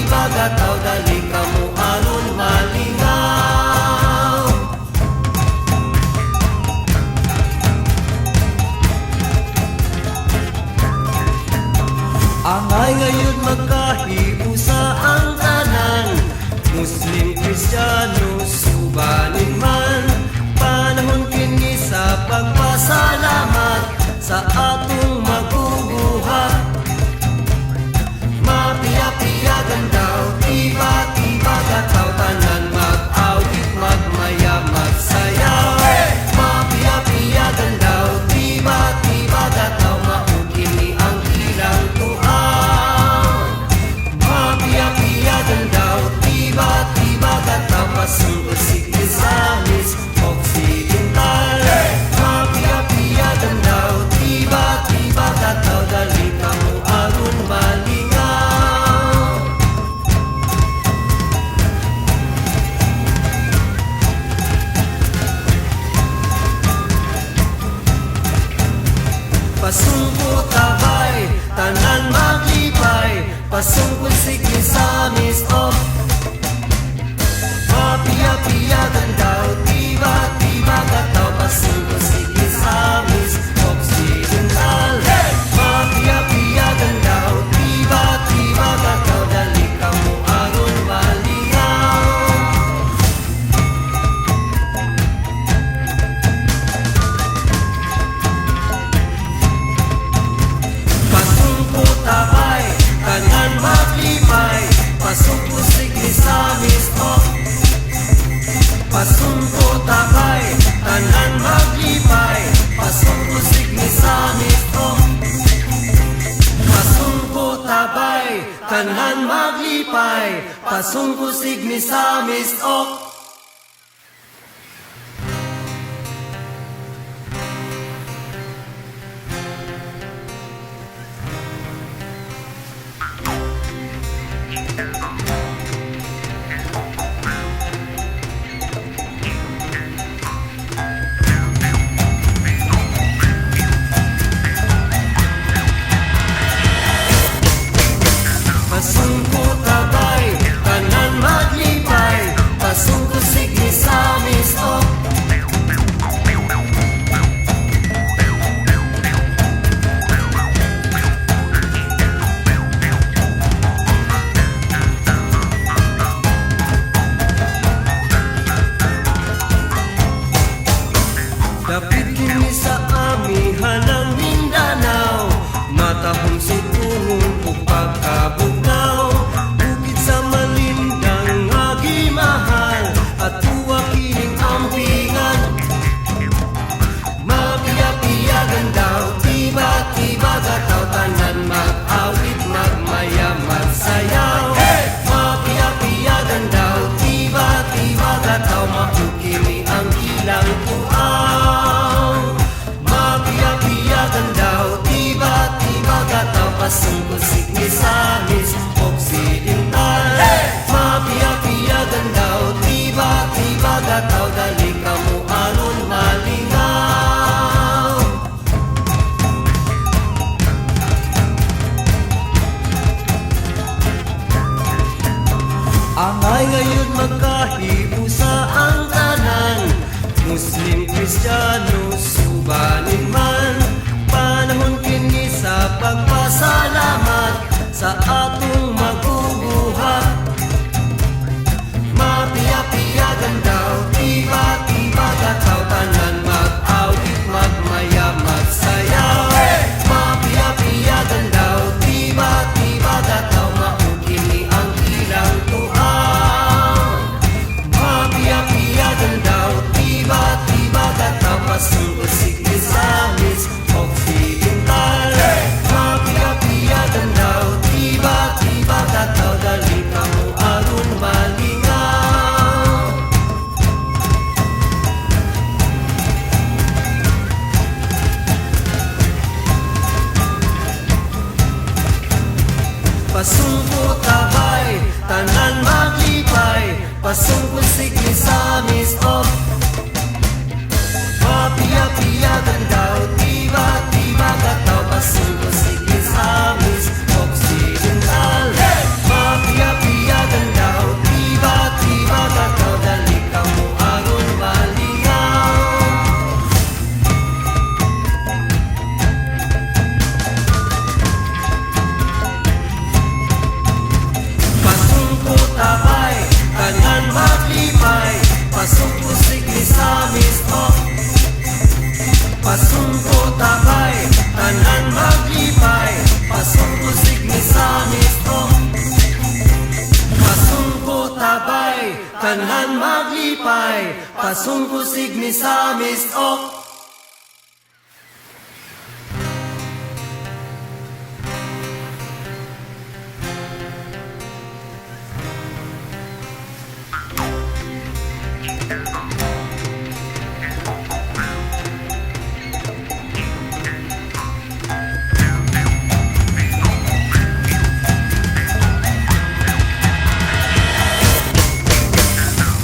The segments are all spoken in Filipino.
tiba gataw dali kamo aron malingaw. Angay ngayon magkahiusa ang tanan, Muslim, Kristiyano, subanin man. Panahon kini sa pagpasalamat sa atong magubuhat. Mapiya-piyagan daw, tiba-tiba gataw tanan, mag-awit, magmaya, magsayaw. Mapiya-piyagan daw, tiba-tiba gataw, maugini ang ilang tuhaw. Mapiya-piyagan daw, tiba-tiba gataw, pasungkot Signisamis Occidental. Mapiya-piyagan daw, tiba-tiba gataw, dali kamo aron malingaw. Pasungkot tabay, tanan maglipay, pasungkot Signisamis of. Mapiya-piyagan daw, tiba-tiba gataw, pasungkot Signisamis Occidental. Mapiya-piyagan daw, tiba-tiba gataw, dali kamo aron malingaw. Pasungkot tabay, tanan maglipay, pasungkot Signisamis of. Pasungkot tabay, tanan maglipay, pasungkot Signisamis of. Pasungkot tabay, tanan maglipay, pasungkot Signisamis of. Pasungkot tabay, tanan maglipay, pasungkot Signisamis of. Dapit kini sa amihan ng Mindanao, matahong situhon ug pagkabugaw. Bukid sa malindang agimahal, at tuwa kining ampingan. Mapiya-piyagan daw, tiba-tiba gataw, tanan mag-awit, magmaya, magsayaw. Mapiya-piyagan daw, tiba-tiba gataw, maukimi ang ilang tuaw. Mapiya-piyagan daw, tiba-tiba gataw, pasungkot Signisamis Occidental. Mapiya-piyagan daw, tiba-tiba gataw, dali kamo aron malingaw. Angay ngayon magkahiusa ang tanan, Muslim, Kristiyano, subanin man. Panahon kini sa pagpasalamat sa atong magubuhat. Mapiya-piyagan daw, tiba-tiba gataw, tanan mag-awit, magmaya, magsayaw. Mapiya-piyagan daw, tiba-tiba gataw, maugini ang ilang tuhaw. Mapiya-piyagan daw, tiba-tiba gataw, pasungkot Signisamis Occidental. Mapiya-piyagan daw, tiba-tiba gataw, dali kamo aron malingaw. Pasungkot tabay, tanan maglipay, pasungkot Signisamis of. Mapiya-piyagan daw, tiba-tiba gataw, pasungkot Signisamis Occidental. Mapiya-piyagan tanan maglipay, pasungkusig ni Samis ok.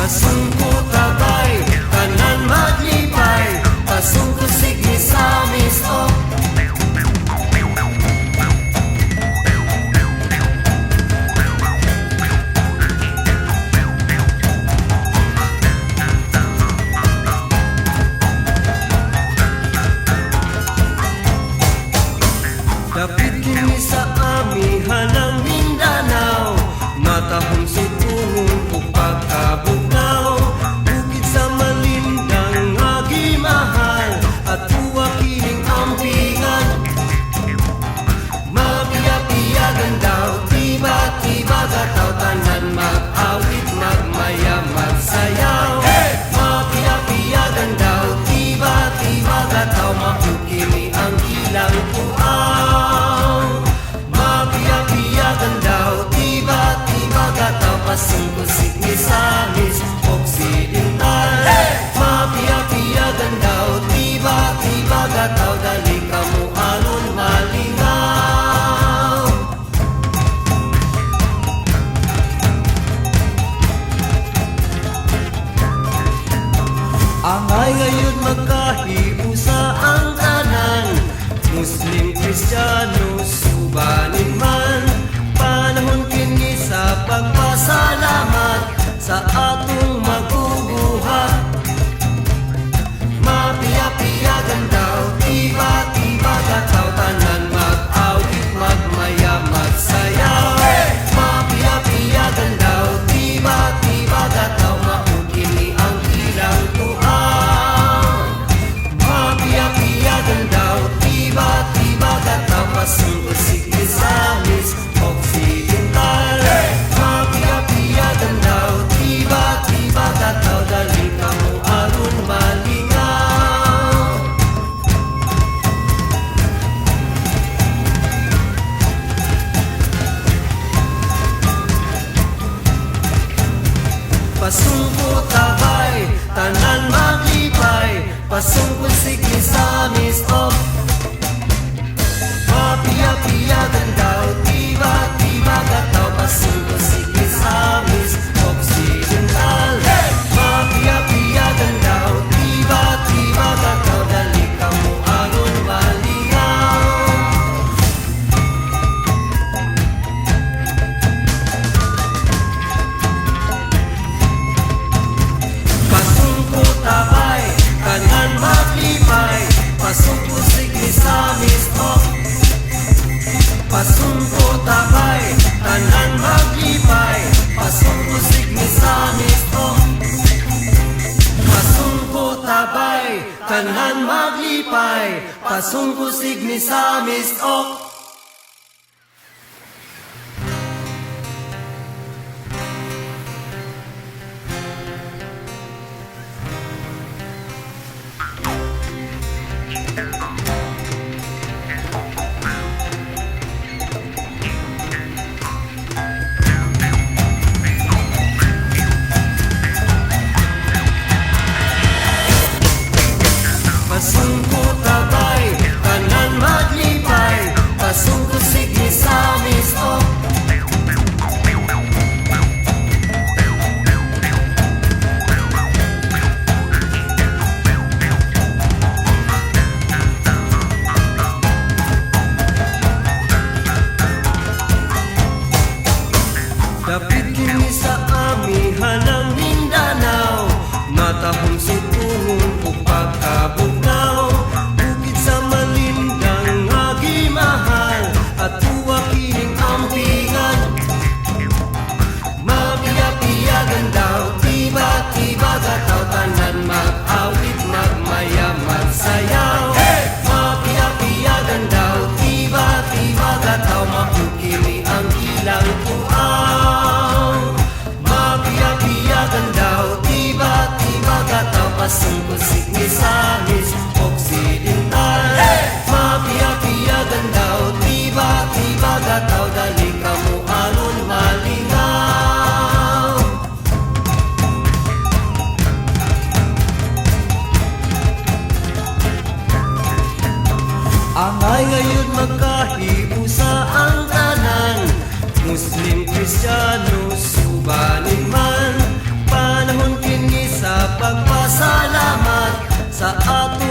Pasungkutabay, tanan maglipay, pasungkusig ni Samis ok. Dapit kini sa amihan ng Mindanao, matahong situhon o pagkabugnaw. Bukid sa malindang agimahal, at tuwa kining ampingan. Mapiya-piyagan daw, tiba-tiba gataw, tanan mag-awit, magmaya, magsayaw. Mapiya-piyagan daw, tiba-tiba gataw, makukimi ang ilang tuaw. Mapiya-piyagan daw, tiba-tiba gataw, pasungkusig ni Samis Occidental. Mapiya-piyagan daw, tiba-tiba gataw, dali ka mo anon malingaw. Angay ngayon magkahiusa ang tanan, Muslim, Kristiyano, subanin man. Panahon kini sa pagpasalamat sa atong maguguhat. Mapiya-piyagan daw, tiba-tiba gataw, tanan mag-awit, magmaya, magsayaw. Mapiya-piyagan daw, tiba-tiba gataw, maukini ang ilang tuaw. Mapiya-piyagan daw, tiba-tiba gataw, pasungkusig ni Samis Occidental. Mapiya-piyagan daw, tiba-tiba gataw, dali ka mo aron malingaw. Pasungkutabay, tanan maglipay, pasungkusig ni Samis ok. Mapiya-piyagan daw, tiba-tiba gataw, pasungkusig ni Samis Occidental. Mapiya-piyagan daw, tiba-tiba gataw, dali ka mo aron malingaw. Pasungkutabay, tanan maglipay, pasungkusig ni Samis ok. Pasungkutabay, tanan maglipay, pasungkusig ni Samis ok. Pasungkutabay, tanan maglipay, pasungkusig ni Samis ok. Pasungkutabay, tanan maglipay, pasungkusig ni Samis ok. Dapit kini sa amihan ng Mindanao, matahong situhon o pagkabugnaw. Bukid sa malindang agimahal, at tuwa kining ampingan. Mapiya-piyagan daw, tiba-tiba gataw, tanan mag-awit, magmaya, magsayaw. Mapiya-piyagan daw, tiba-tiba gataw, makukimi ang ilang tuaw. Mapiya-piyagan daw, masungkusik ni Samis Occidental. Mapiya-piyagan daw, tiba-tiba gataw, dali kamu alon maligaw. Angay ngayon magkahiusa ang tanan, Muslim, Kristiyano, subanin man. Panahon kini sa pagpasalamat sa ato